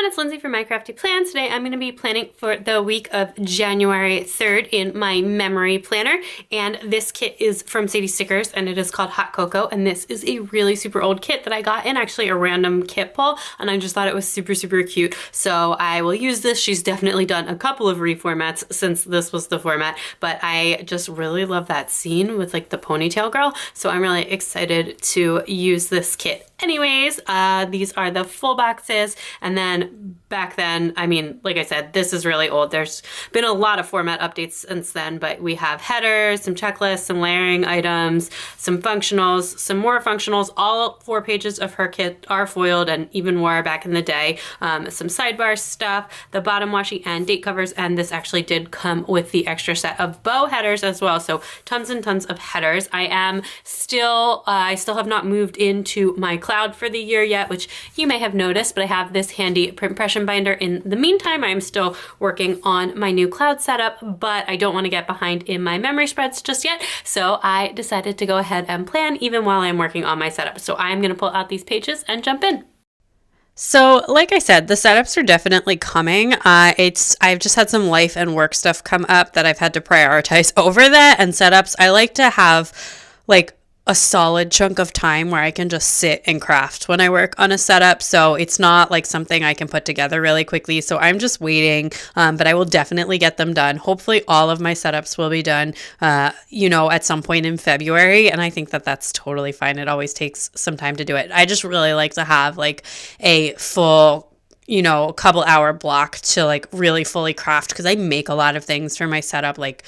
it's Lindsay from My Crafty Plan. Today I'm going to be planning for the week of January 3rd in my memory planner, and this kit is from Sadie Stickers and it is called Hot Cocoa, and this is a really super old kit that I got in actually a random kit pull, and I just thought it was super cute, so I will use this. She's definitely done a couple of reformats since this was the format, but I just really love that scene with like the ponytail girl, so I'm really excited to use this kit. Anyways, these are the full boxes, and then back then, I mean, like I said, this is really old. There's been a lot of format updates since then, but we have headers, some checklists, some layering items, some functionals, some more functionals. All 4 pages of her kit are foiled and even more back in the day. Some sidebar stuff, the bottom washi and date covers, and this actually did come with the extra set of bow headers as well. So tons and tons of headers. I still have not moved into my cloud for the year yet, which you may have noticed, but I have this handy print impression binder. In the meantime, I'm still working on my new cloud setup, but I don't want to get behind in my memory spreads just yet, so I decided to go ahead and plan even while I'm working on my setup. So I'm going to pull out these pages and jump in. So like I said, the setups are definitely coming. I've just had some life and work stuff come up that I've had to prioritize over that, and setups, I like to have like a solid chunk of time where I can just sit and craft when I work on a setup. So it's not like something I can put together really quickly. So I'm just waiting, but I will definitely get them done. Hopefully all of my setups will be done, at some point in February. And I think that that's totally fine. It always takes some time to do it. I just really like to have like a full couple hour block to like really fully craft, because I make a lot of things for my setup, like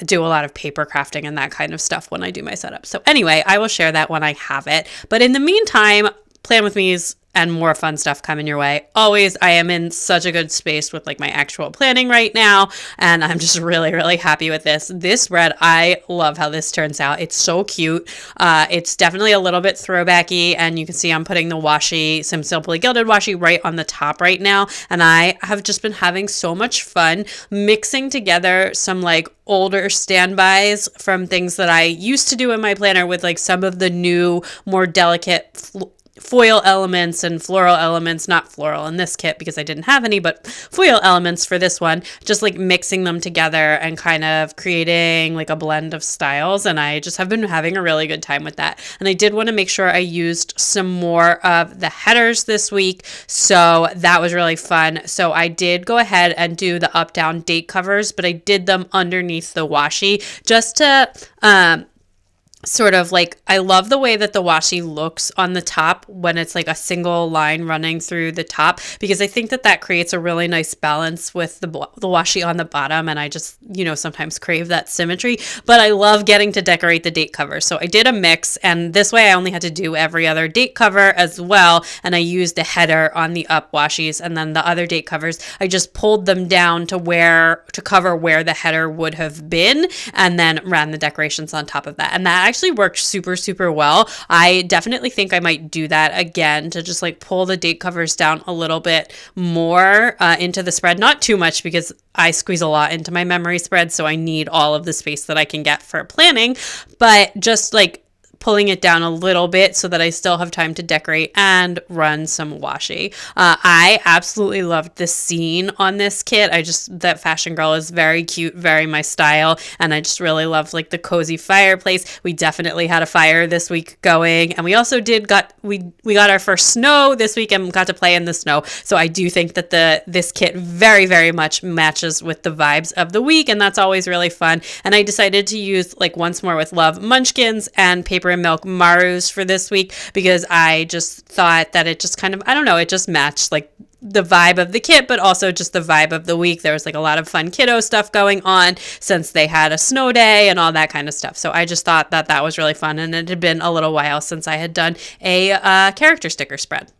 do a lot of paper crafting and that kind of stuff when I do my setup. So anyway, I will share that when I have it. But in the meantime, plan with me's and more fun stuff coming your way. Always, I am in such a good space with like my actual planning right now, and I'm just really happy with this. This spread, I love how this turns out. It's so cute. It's definitely a little bit throwbacky, and you can see I'm putting the washi, some Simply Gilded washi, right on the top right now, and I have just been having so much fun mixing together some like older standbys from things that I used to do in my planner with like some of the new, more delicate foil elements and floral elements, not floral in this kit because I didn't have any, but foil elements for this one, just like mixing them together and kind of creating like a blend of styles. And I just have been having a really good time with that. And I did want to make sure I used some more of the headers this week, so that was really fun. So I did go ahead and do the up-down date covers, but I did them underneath the washi just to sort of like, I love the way that the washi looks on the top when it's like a single line running through the top, because I think that that creates a really nice balance with the washi on the bottom, and I just sometimes crave that symmetry. But I love getting to decorate the date cover, so I did a mix, and this way I only had to do every other date cover as well, and I used a header on the up washis, and then the other date covers I just pulled them down to cover where the header would have been, and then ran the decorations on top of that, and that actually worked super well. I definitely think I might do that again, to just like pull the date covers down a little bit more into the spread, not too much because I squeeze a lot into my memory spread, so I need all of the space that I can get for planning, but just like pulling it down a little bit so that I still have time to decorate and run some washi. I absolutely loved the scene on this kit. That fashion girl is very cute, very my style, and I just really love like the cozy fireplace. We definitely had a fire this week going, and we also got our first snow this week and got to play in the snow. So I do think that this kit very much matches with the vibes of the week, and that's always really fun. And I decided to use like Once More with Love munchkins and Paper and Milk Marus for this week, because I just thought that it just kind of, I don't know, it just matched like the vibe of the kit, but also just the vibe of the week. There was like a lot of fun kiddo stuff going on since they had a snow day and all that kind of stuff. So I just thought that that was really fun, and it had been a little while since I had done a character sticker spread.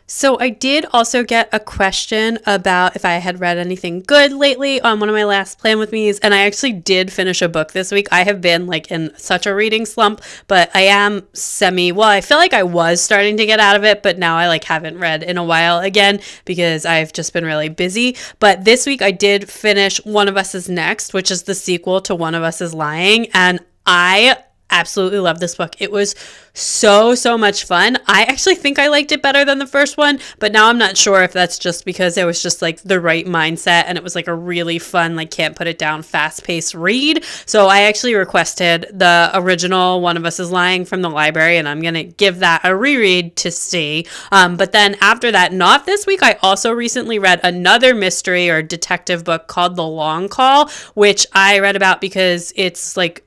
So I did also get a question about if I had read anything good lately on one of my last Plan With Me's, and I actually did finish a book this week. I have been like in such a reading slump, but I am I feel like I was starting to get out of it, but now I like haven't read in a while again because I've just been really busy. But this week I did finish One of Us Is Next, which is the sequel to One of Us Is Lying, and I absolutely love this book. It was so much fun. I actually think I liked it better than the first one, but now I'm not sure if that's just because it was just like the right mindset and it was like a really fun, like can't put it down, fast-paced read. So I actually requested the original One of Us is Lying from the library, and I'm gonna give that a reread to see. But then after that, not this week, I also recently read another mystery or detective book called The Long Call, which I read about because it's like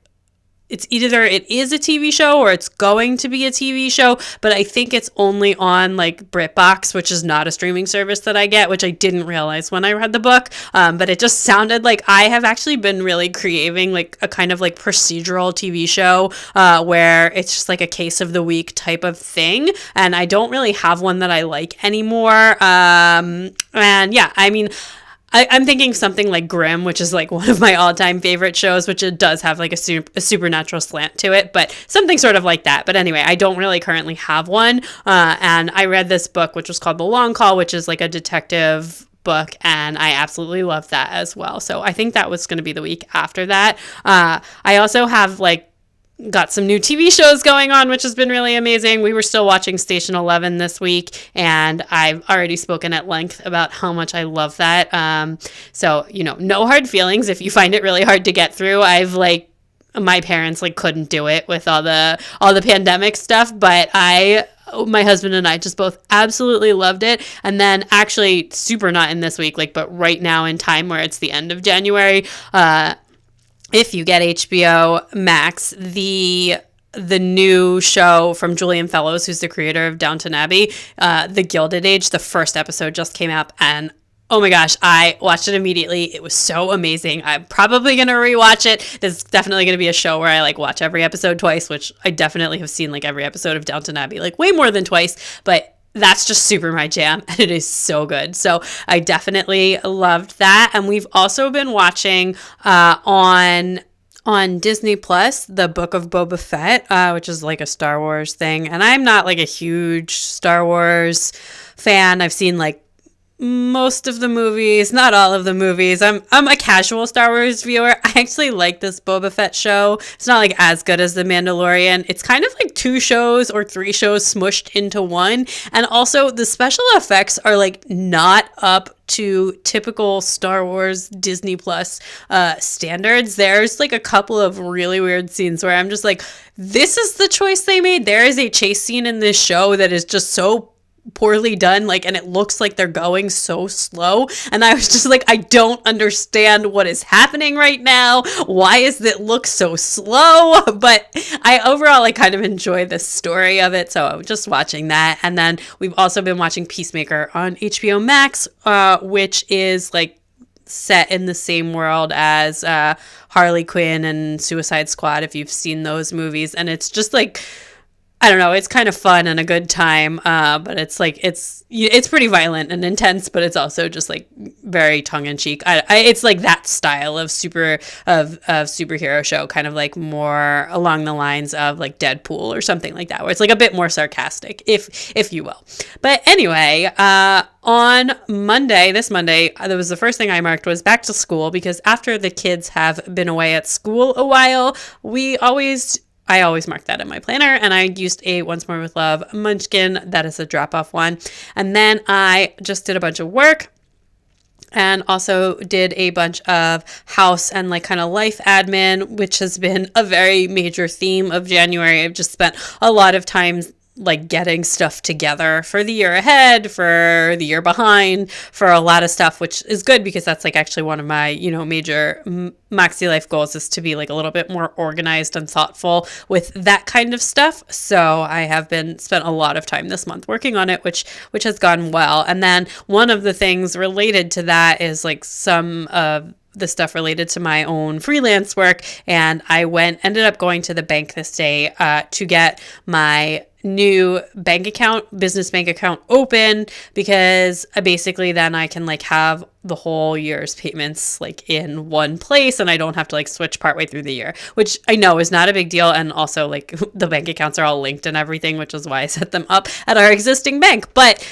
it's either it is a TV show or it's going to be a TV show, but I think it's only on like BritBox, which is not a streaming service that I get, which I didn't realize when I read the book. But it just sounded like I have actually been really craving like a kind of like procedural TV show where it's just like a case of the week type of thing. And I don't really have one that I like anymore. And yeah, I mean, I'm thinking something like Grimm, which is like one of my all-time favorite shows, which it does have like a supernatural slant to it, but something sort of like that. But anyway, I don't really currently have one. And I read this book, which was called The Long Call, which is like a detective book, and I absolutely love that as well. So I think that was going to be the week after that. I also have like got some new TV shows going on, which has been really amazing. We were still watching Station 11 this week, and I've already spoken at length about how much I love that. So, you know, no hard feelings if you find it really hard to get through. I've like, my parents like couldn't do it with all the pandemic stuff, but my husband and I just both absolutely loved it. And then actually super not in this week, like, but right now in time where it's the end of January, if you get HBO Max, the new show from Julian Fellows, who's the creator of Downton Abbey, The Gilded Age, the first episode just came out, and oh my gosh, I watched it immediately. It was so amazing. I'm probably going to rewatch it. There's definitely going to be a show where I like watch every episode twice, which I definitely have seen like every episode of Downton Abbey, like way more than twice, but that's just super my jam, and it is so good. So I definitely loved that. And we've also been watching on Disney Plus, The Book of Boba Fett, which is like a Star Wars thing. And I'm not like a huge Star Wars fan. I've seen like most of the movies, not all of the movies. I'm a casual Star Wars viewer. I actually like this Boba Fett show. It's not like as good as The Mandalorian. It's kind of like 2 shows or 3 shows smushed into one. And also the special effects are like not up to typical Star Wars Disney Plus standards. There's like a couple of really weird scenes where I'm just like, this is the choice they made. There is a chase scene in this show that is just so poorly done, like, and it looks like they're going so slow, and I was just like, I don't understand what is happening right now. Why is it look so slow? But I overall like kind of enjoy the story of it, so I'm just watching that. And then we've also been watching Peacemaker on HBO Max, which is like set in the same world as Harley Quinn and Suicide Squad, if you've seen those movies. And it's just like, I don't know, it's kind of fun and a good time, but it's like, it's pretty violent and intense, but it's also just like very tongue-in-cheek. It's like that style of superhero show, kind of like more along the lines of like Deadpool or something like that, where it's like a bit more sarcastic, if you will. But anyway, on this Monday, that was the first thing I marked was back to school, because after the kids have been away at school a while, I always mark that in my planner, and I used a Once More with Love Munchkin. That is a drop-off one. And then I just did a bunch of work and also did a bunch of house and like kind of life admin, which has been a very major theme of January. I've just spent a lot of time like getting stuff together for the year ahead, for the year behind, for a lot of stuff, which is good because that's like actually one of my, you know, major Maxi Life goals is to be like a little bit more organized and thoughtful with that kind of stuff. So I have spent a lot of time this month working on it, which has gone well. And then one of the things related to that is like some of the stuff related to my own freelance work. And I ended up going to the bank this day to get my new business bank account open, because basically then I can like have the whole year's payments like in one place, and I don't have to like switch partway through the year, which I know is not a big deal. And also like the bank accounts are all linked and everything, which is why I set them up at our existing bank. But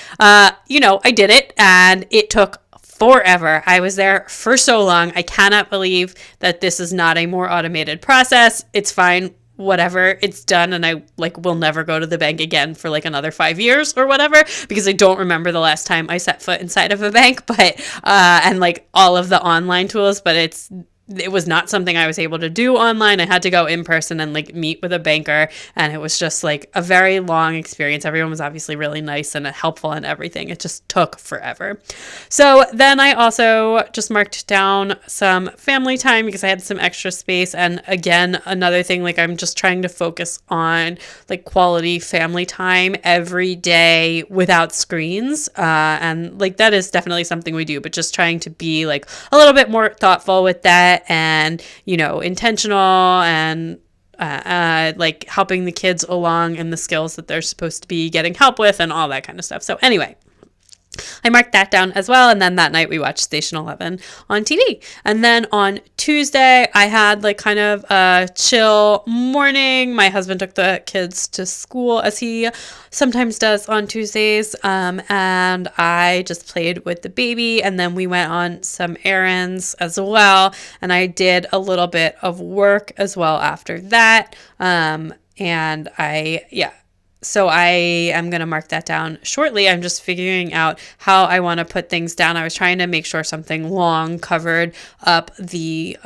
you know, I did it, and it took forever. I was there for so long. I cannot believe that this is not a more automated process. It's fine. whatever, it's done, and I like will never go to the bank again for like another 5 years or whatever, because I don't remember the last time I set foot inside of a bank, but and like all of the online tools, but it was not something I was able to do online. I had to go in person and like meet with a banker, and it was just like a very long experience. Everyone was obviously really nice and helpful and everything. It just took forever. So then I also just marked down some family time because I had some extra space. And again, another thing, like I'm just trying to focus on like quality family time every day without screens. And like that is definitely something we do, but just trying to be like a little bit more thoughtful with that, and intentional, and like helping the kids along in the skills that they're supposed to be getting help with and all that kind of stuff. So anyway, I marked that down as well. And then that night we watched Station 11 on TV. And then on Tuesday, I had like kind of a chill morning. My husband took the kids to school, as he sometimes does on Tuesdays. And I just played with the baby. And then we went on some errands as well. And I did a little bit of work as well after that. So I am going to mark that down shortly. I'm just figuring out how I want to put things down. I was trying to make sure something long covered up the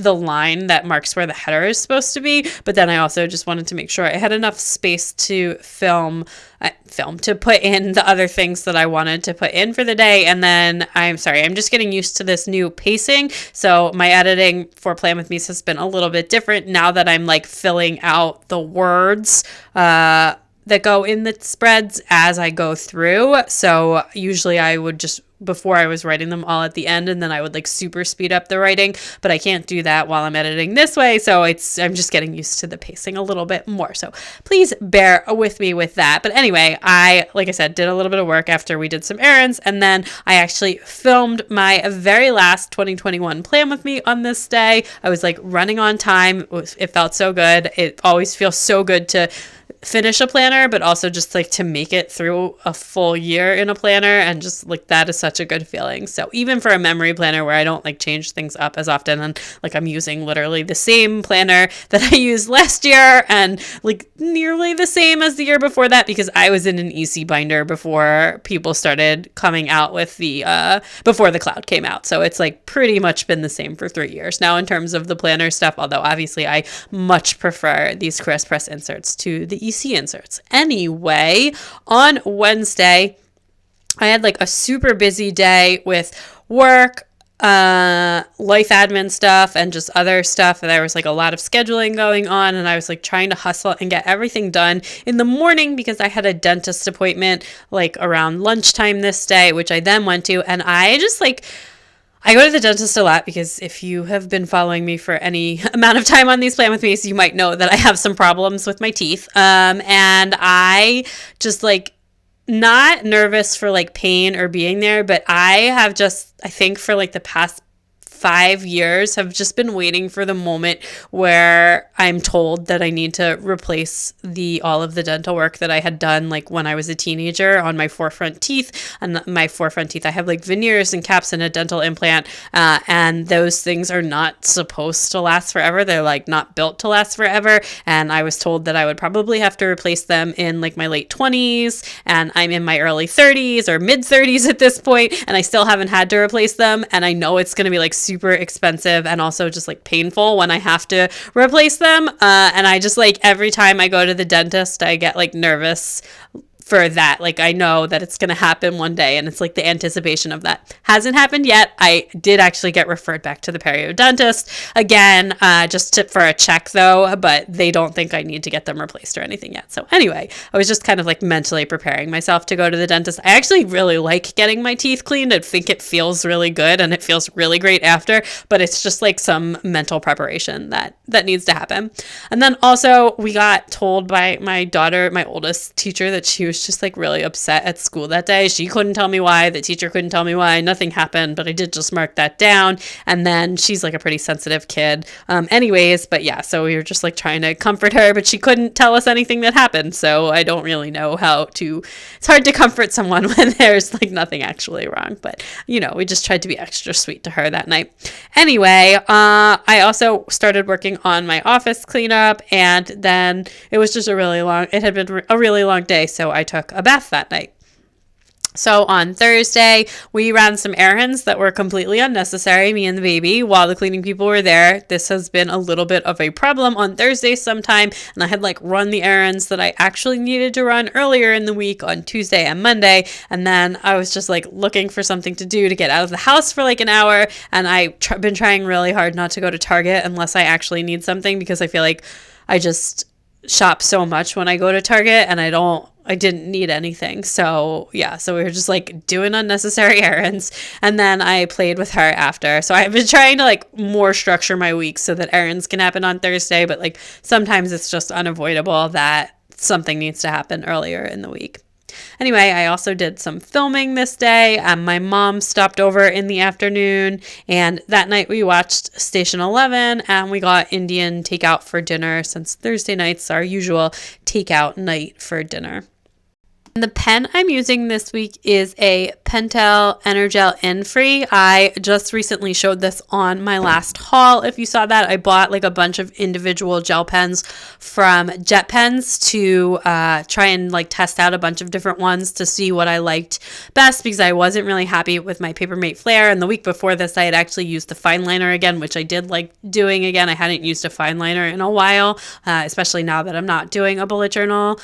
line that marks where the header is supposed to be, but then I also just wanted to make sure I had enough space to to put in the other things that I wanted to put in for the day. And then I'm just getting used to this new pacing. So my editing for Plan With Me has been a little bit different now that I'm like filling out the words that go in the spreads as I go through. So usually I would just, before I was writing them all at the end, and then I would like super speed up the writing, but I can't do that while I'm editing this way. So I'm just getting used to the pacing a little bit more. So please bear with me with that. But anyway, like I said, did a little bit of work after we did some errands, and then I actually filmed my very last 2021 Plan With Me on this day. I was like running on time. It felt so good. It always feels so good to finish a planner, but also just like to make it through a full year in a planner, and just like that is such a good feeling. So even for a memory planner where I don't like change things up as often, and like I'm using literally the same planner that I used last year and like nearly the same as the year before that, because I was in an EC binder before people started coming out with before the cloud came out. So it's like pretty much been the same for 3 years now in terms of the planner stuff, although obviously I much prefer these Crisp Press inserts to the EC inserts. Anyway, on Wednesday, I had like a super busy day with work, life admin stuff, and just other stuff. And there was like a lot of scheduling going on, and I was like trying to hustle and get everything done in the morning because I had a dentist appointment like around lunchtime this day, which I then went to. And I go to the dentist a lot because if you have been following me for any amount of time on these Plan With Me's, you might know that I have some problems with my teeth. And I just like not nervous for like pain or being there, but I think for like the past 5 years have just been waiting for the moment where I'm told that I need to replace all of the dental work that I had done like when I was a teenager on my forefront teeth. And my forefront teeth, I have like veneers and caps and a dental implant, and those things are not supposed to last forever. They're like not built to last forever, and I was told that I would probably have to replace them in like my late 20s, and I'm in my early 30s or mid 30s at this point, and I still haven't had to replace them. And I know it's going to be like super expensive and also just like painful when I have to replace them. And I just like every time I go to the dentist, I get like nervous for that. Like I know that it's going to happen one day, and it's like the anticipation of that. Hasn't happened yet. I did actually get referred back to the periodontist again, for a check though, but they don't think I need to get them replaced or anything yet. So anyway, I was just kind of like mentally preparing myself to go to the dentist. I actually really like getting my teeth cleaned. I think it feels really good and it feels really great after, but it's just like some mental preparation that needs to happen. And then also we got told by my daughter, my oldest teacher, that she was was just like really upset at school that day. She couldn't tell me why. The teacher couldn't tell me why. Nothing happened, but I did just mark that down. And then she's like a pretty sensitive kid. Anyways, but yeah, so we were just like trying to comfort her, but she couldn't tell us anything that happened. So I don't really know how to, it's hard to comfort someone when there's like nothing actually wrong. But, you know, we just tried to be extra sweet to her that night. Anyway, I also started working on my office cleanup, and then it was just it had been a really long day, so I took a bath that night. So on Thursday, we ran some errands that were completely unnecessary, me and the baby, while the cleaning people were there. This has been a little bit of a problem on Thursday sometime, and I had like run the errands that I actually needed to run earlier in the week on Tuesday and Monday, and then I was just like looking for something to do to get out of the house for like an hour, and I've been trying really hard not to go to Target unless I actually need something, because I feel like I just shop so much when I go to Target, and I didn't need anything. So yeah, so we were just like doing unnecessary errands, and then I played with her after. So I've been trying to like more structure my week so that errands can happen on Thursday, but like sometimes it's just unavoidable that something needs to happen earlier in the week. Anyway, I also did some filming this day. My mom stopped over in the afternoon, and that night we watched Station 11, and we got Indian takeout for dinner, since Thursday nights are usual takeout night for dinner. The pen I'm using this week is a Pentel Energel N-Free. I just recently showed this on my last haul. If you saw that, I bought like a bunch of individual gel pens from Jet Pens to try and like test out a bunch of different ones to see what I liked best, because I wasn't really happy with my Papermate Flare. And the week before this, I had actually used the fine liner again, which I did like doing again. I hadn't used a fine liner in a while, especially now that I'm not doing a bullet journal,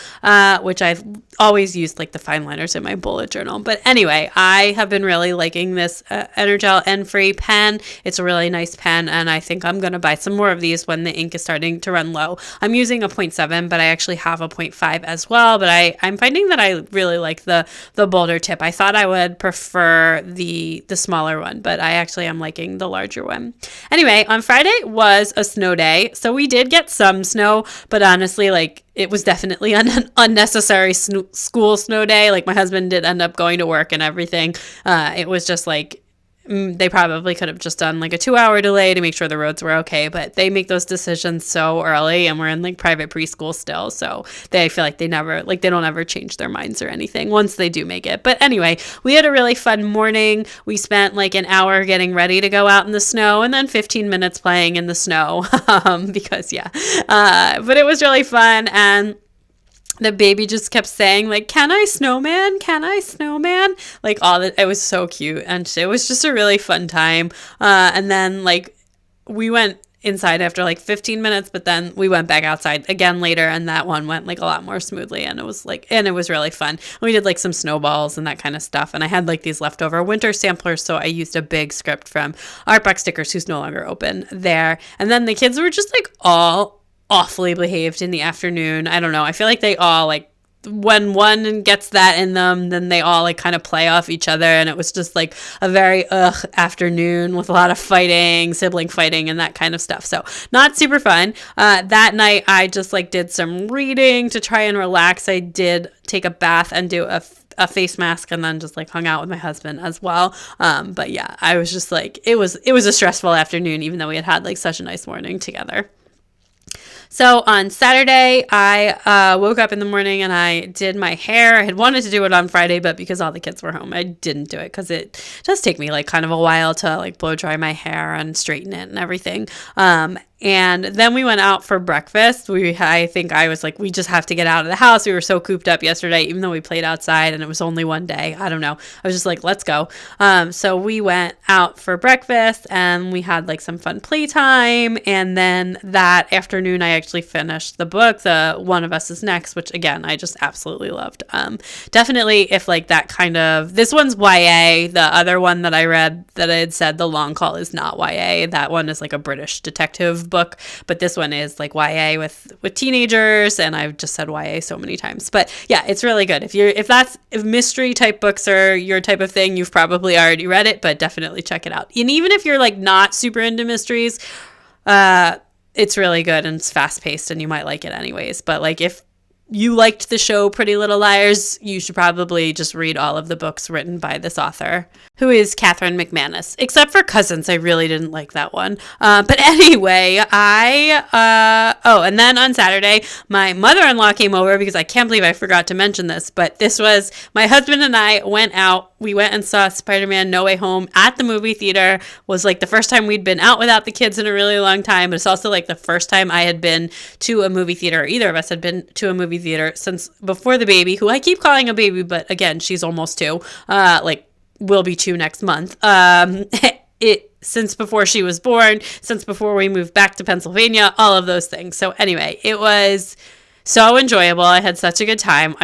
which I've always used like the fine liners in my bullet journal. But anyway, I have been really liking this Energel N-Free pen. It's a really nice pen, and I think I'm going to buy some more of these when the ink is starting to run low. I'm using a 0.7, but I actually have a 0.5 as well, but I'm finding that I really like the bolder tip. I thought I would prefer the smaller one, but I actually am liking the larger one. Anyway, on Friday was a snow day, so we did get some snow, but honestly, like, it was definitely an unnecessary school snow day. Like, my husband did end up going to work and everything. It was just like, they probably could have just done like a 2-hour delay to make sure the roads were okay, but they make those decisions so early, and we're in like private preschool still, so I feel like they don't ever change their minds or anything once they do make it. But anyway, we had a really fun morning. We spent like an hour getting ready to go out in the snow, and then 15 minutes playing in the snow, because but it was really fun. And the baby just kept saying, like, can I snowman? Can I snowman? Like, it was so cute. And it was just a really fun time. And then, like, we went inside after, like, 15 minutes, but then we went back outside again later, and that one went, like, a lot more smoothly. And it was really fun. We did, like, some snowballs and that kind of stuff. And I had, like, these leftover winter samplers, so I used a big script from Artbox Stickers, who's no longer open, there. And then the kids were just, like, all awfully behaved in the afternoon. I don't know. I feel like they all, like, when one gets that in them, then they all like kind of play off each other, and it was just like a very afternoon with a lot of fighting, sibling fighting, and that kind of stuff. So not super fun. That night I just like did some reading to try and relax. I did take a bath and do a face mask, and then just like hung out with my husband as well. But yeah, I was just like, it was a stressful afternoon, even though we had like such a nice morning together. So on Saturday, I woke up in the morning and I did my hair. I had wanted to do it on Friday, but because all the kids were home, I didn't do it, because it does take me like kind of a while to like blow dry my hair and straighten it and everything. And then we went out for breakfast. I think I was like, we just have to get out of the house. We were so cooped up yesterday, even though we played outside and it was only one day. I don't know. I was just like, let's go. So we went out for breakfast and we had like some fun playtime. And then that afternoon, I actually finished the book, The One of Us Is Next, which again, I just absolutely loved. Definitely if like that kind of, this one's YA. The other one that I read that I had said, The Long Call, is not YA. That one is like a British detective book, but this one is like YA with teenagers, and I've just said YA so many times. But yeah, it's really good. If mystery type books are your type of thing, you've probably already read it, but definitely check it out. And even if you're like not super into mysteries, it's really good and it's fast paced and you might like it anyways. But like if you liked the show Pretty Little Liars, you should probably just read all of the books written by this author, who is Catherine McManus. Except for Cousins, I really didn't like that one. But anyway, and then on Saturday, my mother-in-law came over because I can't believe I forgot to mention this, but this was, my husband and I went out. We went and saw Spider-Man No Way Home at the movie theater. Was like the first time we'd been out without the kids in a really long time, but it's also like the first time I had been to a movie theater, or either of us had been to a movie theater since before the baby, who I keep calling a baby, but again, she's almost 2, will be 2 next month. Since before she was born, since before we moved back to Pennsylvania, all of those things. So anyway, it was so enjoyable. I had such a good time.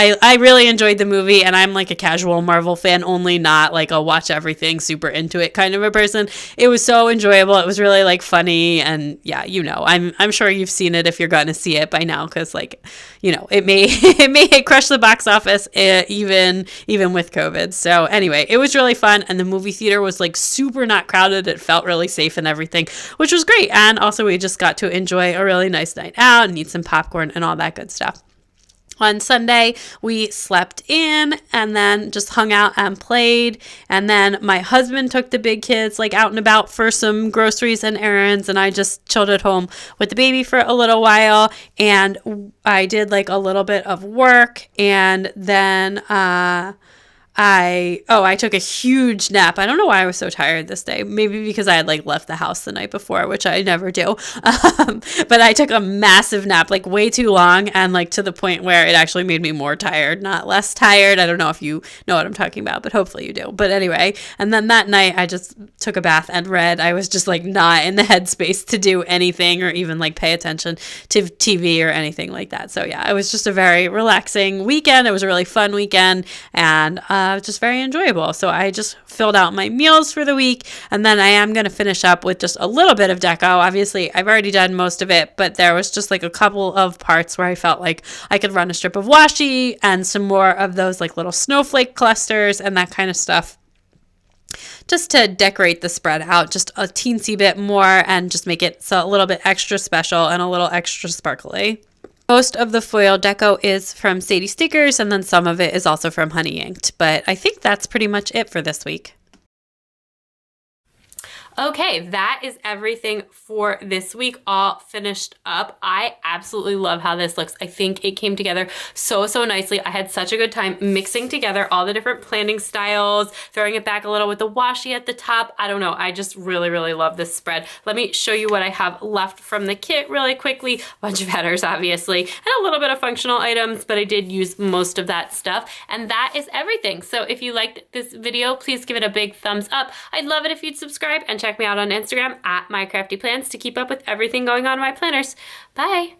I really enjoyed the movie, and I'm like a casual Marvel fan only, not like a watch everything, super into it kind of a person. It was so enjoyable. It was really like funny, and yeah, I'm sure you've seen it if you're going to see it by now, because it may crush the box office even with COVID. So anyway, it was really fun, and the movie theater was like super not crowded. It felt really safe and everything, which was great. And also we just got to enjoy a really nice night out and eat some popcorn and all that good stuff. On Sunday, we slept in and then just hung out and played. And then my husband took the big kids out and about for some groceries and errands. And I just chilled at home with the baby for a little while. And I did a little bit of work. And then I took a huge nap. I don't know why I was so tired this day. Maybe because I had left the house the night before, which I never do. But I took a massive nap, way too long, and to the point where it actually made me more tired, not less tired. I don't know if you know what I'm talking about, but hopefully you do. But anyway, and then that night I just took a bath and read. I was just not in the headspace to do anything or even pay attention to TV or anything like that. So yeah, it was just a very relaxing weekend. It was a really fun weekend, and just very enjoyable. So I just filled out my meals for the week, and then I am going to finish up with just a little bit of deco. Obviously, I've already done most of it, but there was just a couple of parts where I felt like I could run a strip of washi and some more of those little snowflake clusters and that kind of stuff, just to decorate the spread out just a teensy bit more and just make it so a little bit extra special and a little extra sparkly. Most of the foil deco is from Sadie Stickers, and then some of it is also from Honey Inked. But I think that's pretty much it for this week. Okay, that is everything for this week, all finished up. I absolutely love how this looks. I think it came together so nicely. I had such a good time mixing together all the different planning styles, throwing it back a little with the washi at the top. I don't know, I just really love this spread. Let me show you what I have left from the kit really quickly. A bunch of headers, obviously, and a little bit of functional items, but I did use most of that stuff, and that is everything. So if you liked this video, please give it a big thumbs up. I'd love it if you'd subscribe and check me out on Instagram at MyCraftyPlans to keep up with everything going on in my planners. Bye!